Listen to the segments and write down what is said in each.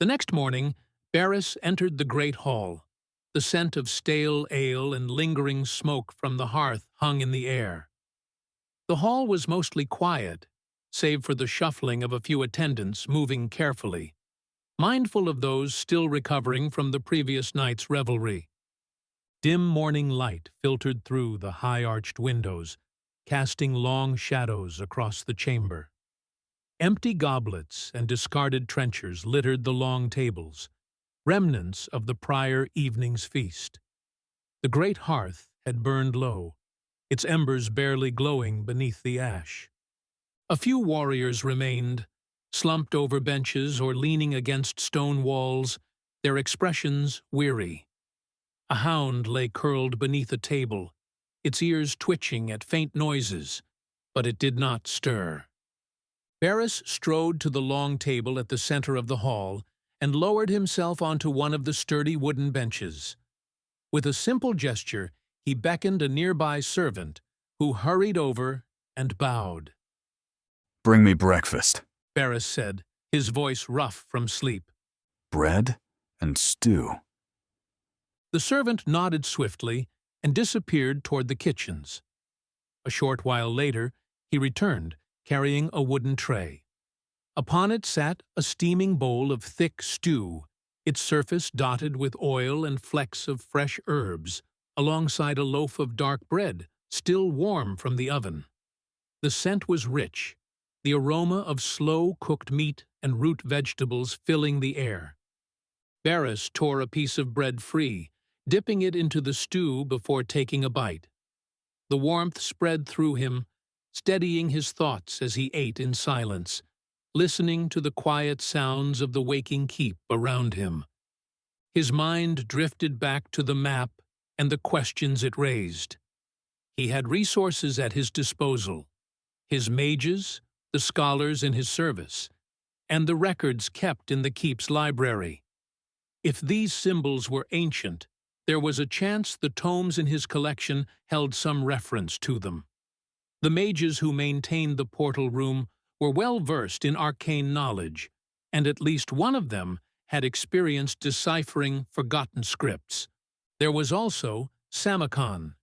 The next morning, Beris entered the great hall. The scent of stale ale and lingering smoke from the hearth hung in the air. The hall was mostly quiet, save for the shuffling of a few attendants moving carefully, mindful of those still recovering from the previous night's revelry. Dim morning light filtered through the high-arched windows, casting long shadows across the chamber. Empty goblets and discarded trenchers littered the long tables, remnants of the prior evening's feast. The great hearth had burned low, its embers barely glowing beneath the ash. A few warriors remained, slumped over benches or leaning against stone walls, their expressions weary. A hound lay curled beneath a table, its ears twitching at faint noises, but it did not stir. Beris strode to the long table at the center of the hall and lowered himself onto one of the sturdy wooden benches. With a simple gesture, he beckoned a nearby servant, who hurried over and bowed. "Bring me breakfast," Beris said, his voice rough from sleep. "Bread and stew." The servant nodded swiftly and disappeared toward the kitchens. A short while later, he returned, carrying a wooden tray. Upon it sat a steaming bowl of thick stew, its surface dotted with oil and flecks of fresh herbs, alongside a loaf of dark bread, still warm from the oven. The scent was rich, the aroma of slow-cooked meat and root vegetables filling the air. Beris tore a piece of bread free, dipping it into the stew before taking a bite. The warmth spread through him, steadying his thoughts as he ate in silence, listening to the quiet sounds of the waking keep around him. His mind drifted back to the map and the questions it raised. He had resources at his disposal: his mages, the scholars in his service, and the records kept in the keep's library. If these symbols were ancient, there was a chance the tomes in his collection held some reference to them. The mages who maintained the portal room were well versed in arcane knowledge, and at least one of them had experience deciphering forgotten scripts. There was also Samacon.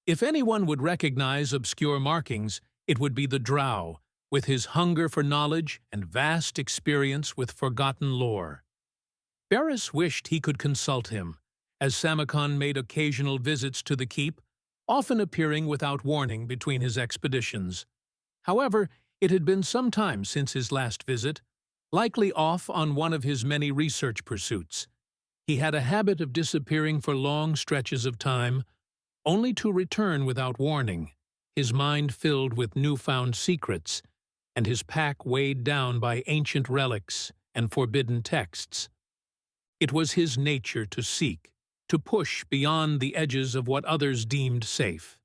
If anyone would recognize obscure markings, it would be the Drow, with his hunger for knowledge and vast experience with forgotten lore. Beris wished he could consult him, as Samacon made occasional visits to the keep, often appearing without warning between his expeditions. However, it had been some time since his last visit, likely off on one of his many research pursuits. He had a habit of disappearing for long stretches of time, only to return without warning, his mind filled with newfound secrets, and his pack weighed down by ancient relics and forbidden texts. It was his nature to seek, to push beyond the edges of what others deemed safe.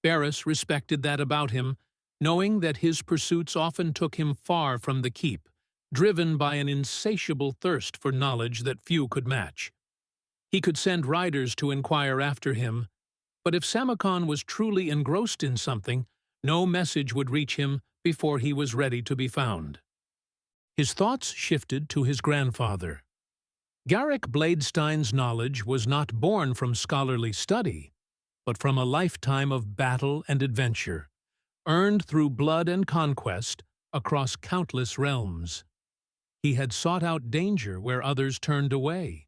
Beris respected that about him, knowing that his pursuits often took him far from the keep, driven by an insatiable thirst for knowledge that few could match. He could send riders to inquire after him, but if Samacon was truly engrossed in something, no message would reach him before he was ready to be found. His thoughts shifted to his grandfather. Garrick Bladestein's knowledge was not born from scholarly study, but from a lifetime of battle and adventure, earned through blood and conquest across countless realms. He had sought out danger where others turned away,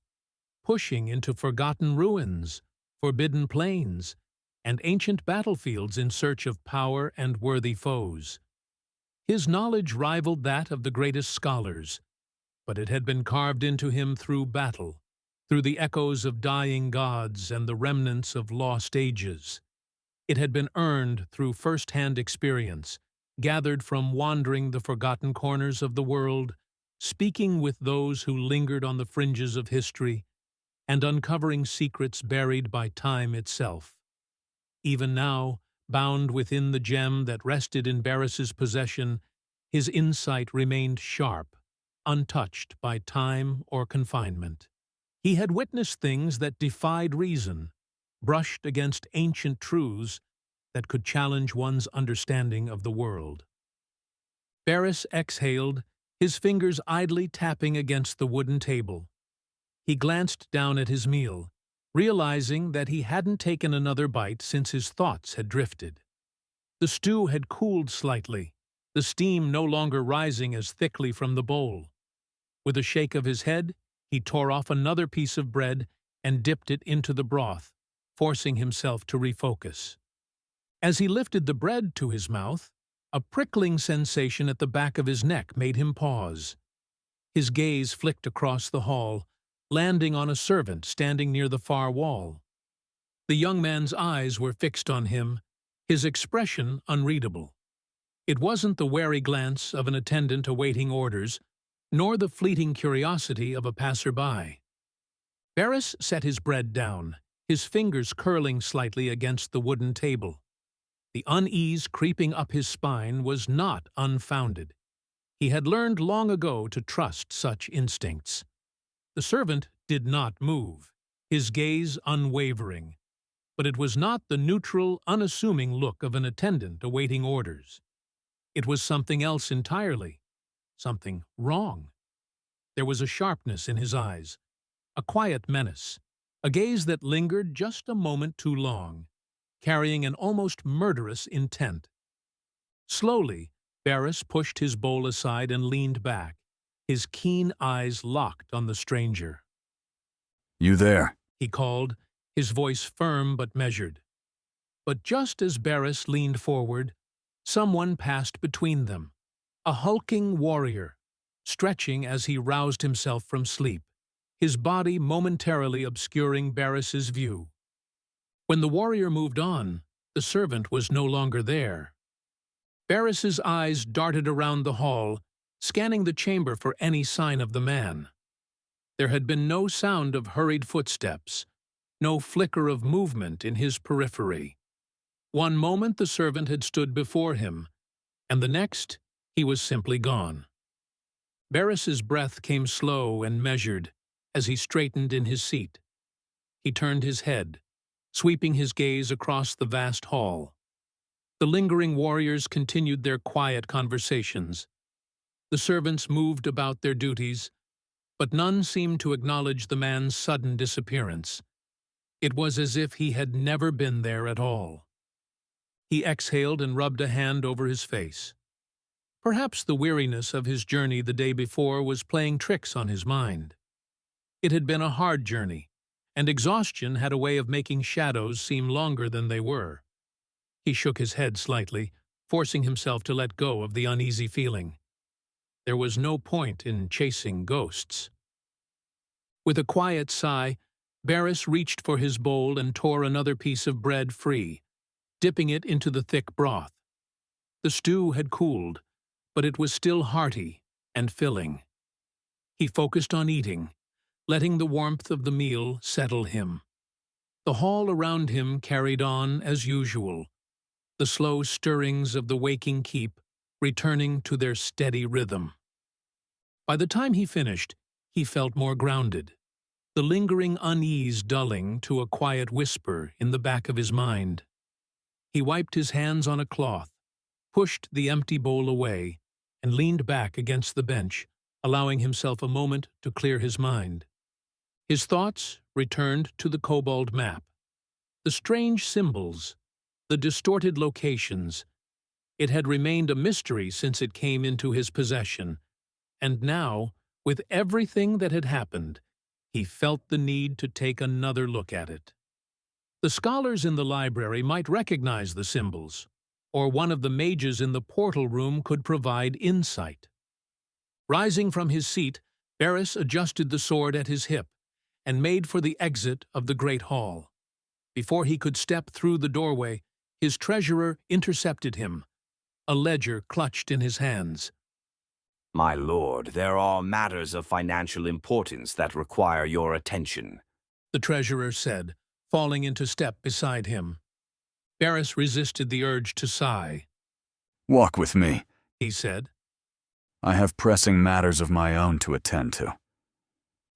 pushing into forgotten ruins, forbidden plains, and ancient battlefields in search of power and worthy foes. His knowledge rivaled that of the greatest scholars, but it had been carved into him through battle, through the echoes of dying gods and the remnants of lost ages. It had been earned through first-hand experience, gathered from wandering the forgotten corners of the world, speaking with those who lingered on the fringes of history, and uncovering secrets buried by time itself. Even now, bound within the gem that rested in Beris's possession, his insight remained sharp, untouched by time or confinement. He had witnessed things that defied reason, brushed against ancient truths that could challenge one's understanding of the world. Beris exhaled his fingers idly tapping against the wooden table. He glanced down at his meal, realizing that he hadn't taken another bite since his thoughts had drifted. The stew had cooled slightly, the steam no longer rising as thickly from the bowl. With a shake of his head, he tore off another piece of bread and dipped it into the broth, forcing himself to refocus. As he lifted the bread to his mouth, a prickling sensation at the back of his neck made him pause. His gaze flicked across the hall, landing on a servant standing near the far wall. The young man's eyes were fixed on him, his expression unreadable. It wasn't the wary glance of an attendant awaiting orders, nor the fleeting curiosity of a passer-by. Beris set his bread down, his fingers curling slightly against the wooden table. The unease creeping up his spine was not unfounded. He had learned long ago to trust such instincts. The servant did not move, his gaze unwavering, but it was not the neutral, unassuming look of an attendant awaiting orders. It was something else entirely, something wrong. There was a sharpness in his eyes, a quiet menace, a gaze that lingered just a moment too long, carrying an almost murderous intent. Slowly, Beris pushed his bowl aside and leaned back, his keen eyes locked on the stranger. "You there?" He called, his voice firm but measured. But just as Beris leaned forward, someone passed between them, a hulking warrior, stretching as he roused himself from sleep, his body momentarily obscuring Beris's view. When the warrior moved on, the servant was no longer there. Beris's eyes darted around the hall, scanning the chamber for any sign of the man. There had been no sound of hurried footsteps, no flicker of movement in his periphery. One moment the servant had stood before him, and the next he was simply gone. Beris's breath came slow and measured as he straightened in his seat. He turned his head, sweeping his gaze across the vast hall. The lingering warriors continued their quiet conversations. The servants moved about their duties, but none seemed to acknowledge the man's sudden disappearance. It was as if he had never been there at all. He exhaled and rubbed a hand over his face. Perhaps the weariness of his journey the day before was playing tricks on his mind. It had been a hard journey, and exhaustion had a way of making shadows seem longer than they were. He shook his head slightly, forcing himself to let go of the uneasy feeling. There was no point in chasing ghosts. With a quiet sigh, Beris reached for his bowl and tore another piece of bread free, dipping it into the thick broth. The stew had cooled, but it was still hearty and filling. He focused on eating, letting the warmth of the meal settle him. The hall around him carried on as usual, the slow stirrings of the waking keep returning to their steady rhythm. By the time he finished, he felt more grounded, the lingering unease dulling to a quiet whisper in the back of his mind. He wiped his hands on a cloth, pushed the empty bowl away, and leaned back against the bench, allowing himself a moment to clear his mind. His thoughts returned to the kobold map, the strange symbols, the distorted locations. It had remained a mystery since it came into his possession, and now, with everything that had happened, he felt the need to take another look at it. The scholars in the library might recognize the symbols, or one of the mages in the portal room could provide insight. Rising from his seat, Beris adjusted the sword at his hip and made for the exit of the great hall. Before he could step through the doorway, his treasurer intercepted him, a ledger clutched in his hands. "My lord, there are matters of financial importance that require your attention," the treasurer said, falling into step beside him. Beris resisted the urge to sigh. "Walk with me," he said. "I have pressing matters of my own to attend to."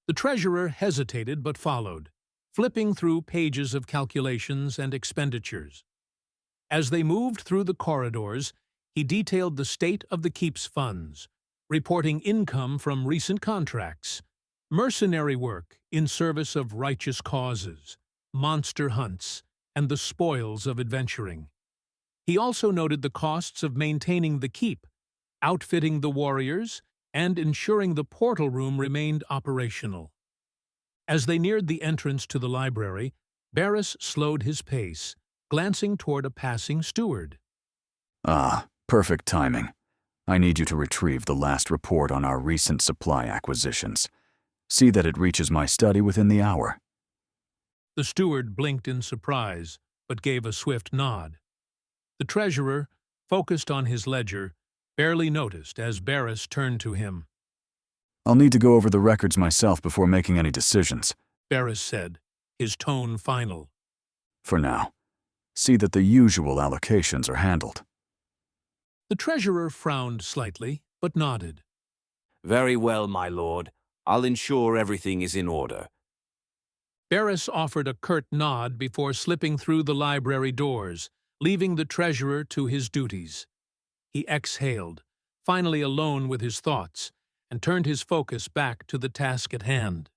The treasurer hesitated but followed, flipping through pages of calculations and expenditures. As they moved through the corridors, he detailed the state of the keep's funds, reporting income from recent contracts, mercenary work in service of righteous causes, monster hunts, and the spoils of adventuring. He also noted the costs of maintaining the keep, outfitting the warriors, and ensuring the portal room remained operational. As they neared the entrance to the library, Beris slowed his pace, glancing toward a passing steward. Ah, perfect timing. I need you to retrieve the last report on our recent supply acquisitions. See that it reaches my study within the hour. The steward blinked in surprise, but gave a swift nod. The treasurer, focused on his ledger, barely noticed as Beris turned to him. I'll need to go over the records myself before making any decisions, Beris said, his tone final. For now, see that the usual allocations are handled. The treasurer frowned slightly, but nodded. Very well, my lord. I'll ensure everything is in order. Beris offered a curt nod before slipping through the library doors, leaving the treasurer to his duties. He exhaled, finally alone with his thoughts, and turned his focus back to the task at hand.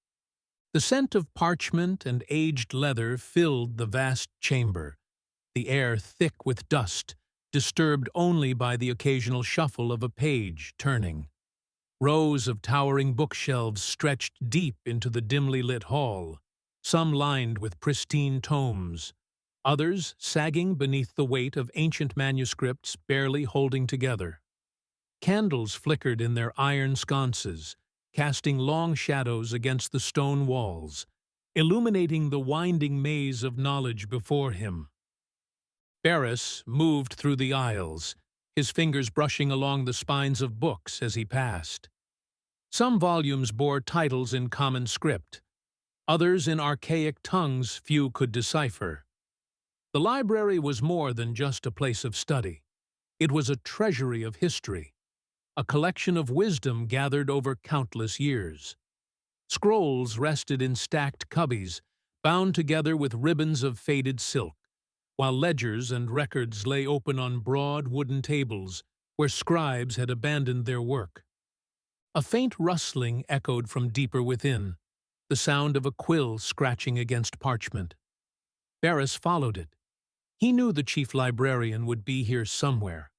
The scent of parchment and aged leather filled the vast chamber, the air thick with dust, disturbed only by the occasional shuffle of a page turning. Rows of towering bookshelves stretched deep into the dimly lit hall, some lined with pristine tomes, others sagging beneath the weight of ancient manuscripts barely holding together. Candles flickered in their iron sconces, casting long shadows against the stone walls, illuminating the winding maze of knowledge before him. Beris moved through the aisles, his fingers brushing along the spines of books as he passed. Some volumes bore titles in common script, others in archaic tongues few could decipher. The library was more than just a place of study. It was a treasury of history, a collection of wisdom gathered over countless years. Scrolls rested in stacked cubbies, bound together with ribbons of faded silk, while ledgers and records lay open on broad wooden tables where scribes had abandoned their work. A faint rustling echoed from deeper within, the sound of a quill scratching against parchment. Beris followed it. He knew the chief librarian would be here somewhere,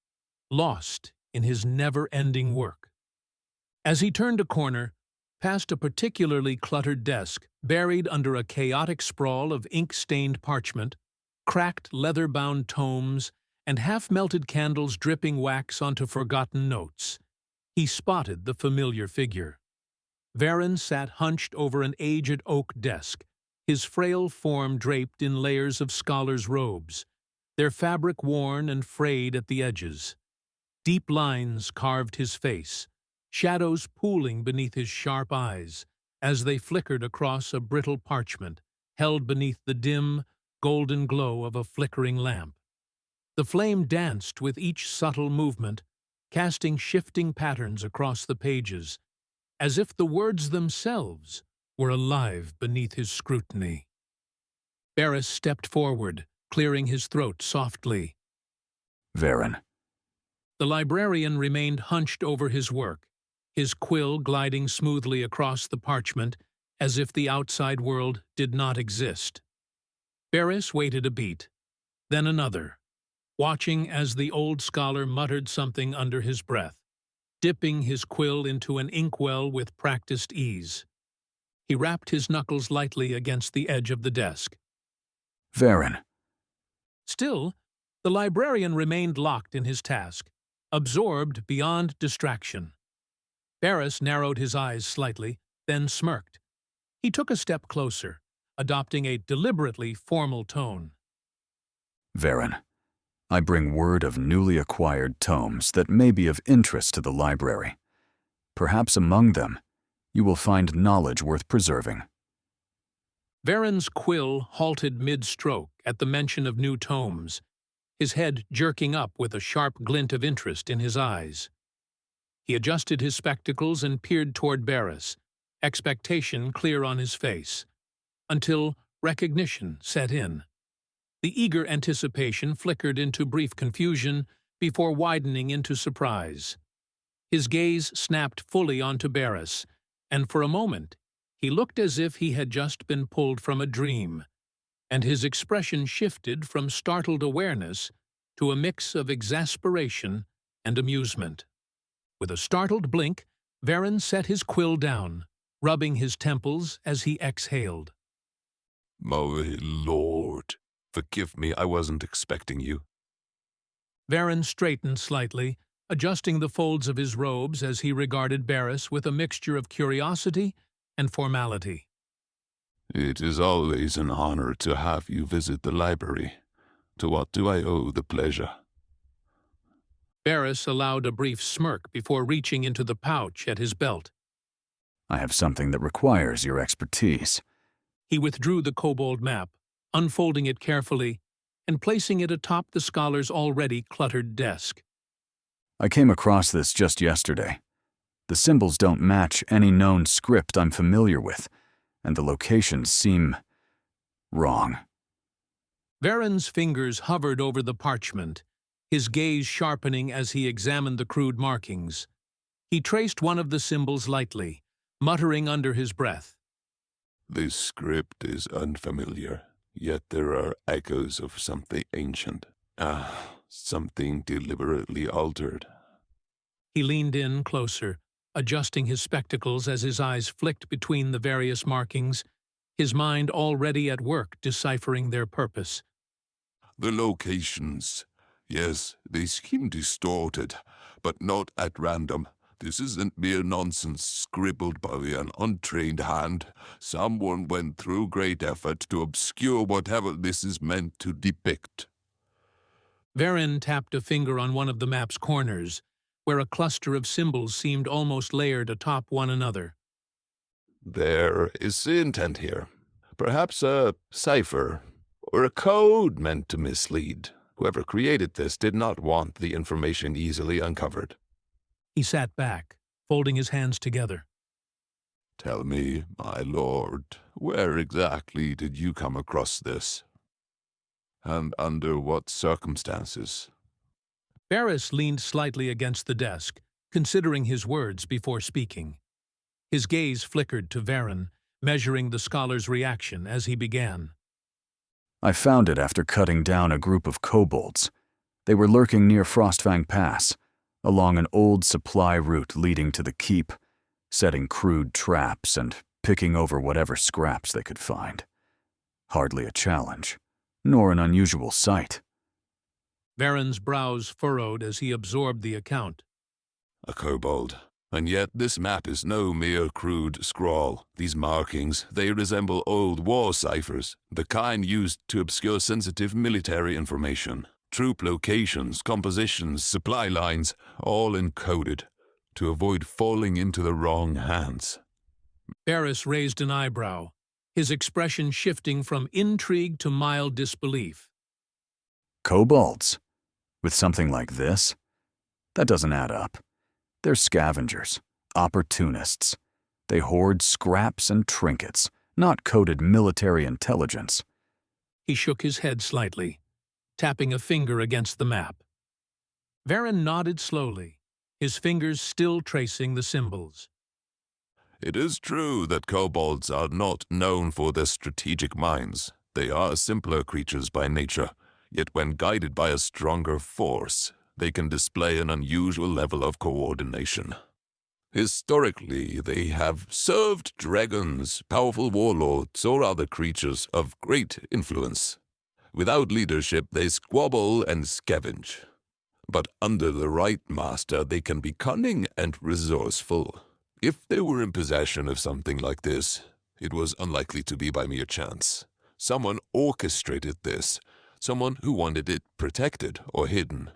lost in his never-ending work. As he turned a corner, past a particularly cluttered desk, buried under a chaotic sprawl of ink-stained parchment, cracked leather-bound tomes, and half-melted candles dripping wax onto forgotten notes, he spotted the familiar figure. Veren sat hunched over an aged oak desk, his frail form draped in layers of scholars' robes, their fabric worn and frayed at the edges. Deep lines carved his face, shadows pooling beneath his sharp eyes as they flickered across a brittle parchment held beneath the dim, golden glow of a flickering lamp. The flame danced with each subtle movement, casting shifting patterns across the pages, as if the words themselves were alive beneath his scrutiny. Beris stepped forward, clearing his throat softly. Veren. The librarian remained hunched over his work, his quill gliding smoothly across the parchment as if the outside world did not exist. Beris waited a beat, then another, watching as the old scholar muttered something under his breath, dipping his quill into an inkwell with practiced ease. He rapped his knuckles lightly against the edge of the desk. Veren. Still, the librarian remained locked in his task, absorbed beyond distraction. Beris narrowed his eyes slightly, then smirked. He took a step closer, adopting a deliberately formal tone. Veren, I bring word of newly acquired tomes that may be of interest to the library. Perhaps among them, you will find knowledge worth preserving. Veren's quill halted mid-stroke at the mention of new tomes, his head jerking up with a sharp glint of interest in his eyes. He adjusted his spectacles and peered toward Beris, expectation clear on his face, until recognition set in. The eager anticipation flickered into brief confusion before widening into surprise. His gaze snapped fully onto Beris, and for a moment he looked as if he had just been pulled from a dream, and his expression shifted from startled awareness to a mix of exasperation and amusement. With a startled blink, Veren set his quill down, rubbing his temples as he exhaled. My lord, forgive me, I wasn't expecting you. Veren straightened slightly, adjusting the folds of his robes as he regarded Beris with a mixture of curiosity and formality. It is always an honor to have you visit the library. To what do I owe the pleasure? Beris allowed a brief smirk before reaching into the pouch at his belt. I have something that requires your expertise. He withdrew the kobold map, unfolding it carefully and placing it atop the scholar's already cluttered desk. I came across this just yesterday. The symbols don't match any known script I'm familiar with, and the locations seem wrong. Veren's fingers hovered over the parchment, his gaze sharpening as he examined the crude markings. He traced one of the symbols lightly, muttering under his breath. This script is unfamiliar, yet there are echoes of something ancient. Something deliberately altered. He leaned in closer, adjusting his spectacles as his eyes flicked between the various markings, his mind already at work deciphering their purpose. The locations. Yes, they seem distorted, but not at random. This isn't mere nonsense scribbled by an untrained hand. Someone went through great effort to obscure whatever this is meant to depict. Veren tapped a finger on one of the map's corners, where a cluster of symbols seemed almost layered atop one another. There is intent here. Perhaps a cipher, or a code meant to mislead. Whoever created this did not want the information easily uncovered. He sat back, folding his hands together. Tell me, my lord, where exactly did you come across this? And under what circumstances? Beris leaned slightly against the desk, considering his words before speaking. His gaze flickered to Veren, measuring the scholar's reaction as he began. I found it after cutting down a group of kobolds. They were lurking near Frostfang Pass, along an old supply route leading to the keep, setting crude traps and picking over whatever scraps they could find. Hardly a challenge, nor an unusual sight. Veren's brows furrowed as he absorbed the account. A kobold. And yet this map is no mere crude scrawl. These markings, they resemble old war ciphers, the kind used to obscure sensitive military information. Troop locations, compositions, supply lines, all encoded, to avoid falling into the wrong hands. Beris raised an eyebrow, his expression shifting from intrigue to mild disbelief. Kobolds? With something like this? That doesn't add up. They're scavengers, opportunists. They hoard scraps and trinkets, not coded military intelligence. He shook his head slightly, tapping a finger against the map. Veren nodded slowly, his fingers still tracing the symbols. It is true that kobolds are not known for their strategic minds. They are simpler creatures by nature, yet when guided by a stronger force, they can display an unusual level of coordination. Historically, they have served dragons, powerful warlords, or other creatures of great influence. Without leadership, they squabble and scavenge. But under the right master, they can be cunning and resourceful. If they were in possession of something like this, it was unlikely to be by mere chance. Someone orchestrated this, someone who wanted it protected or hidden,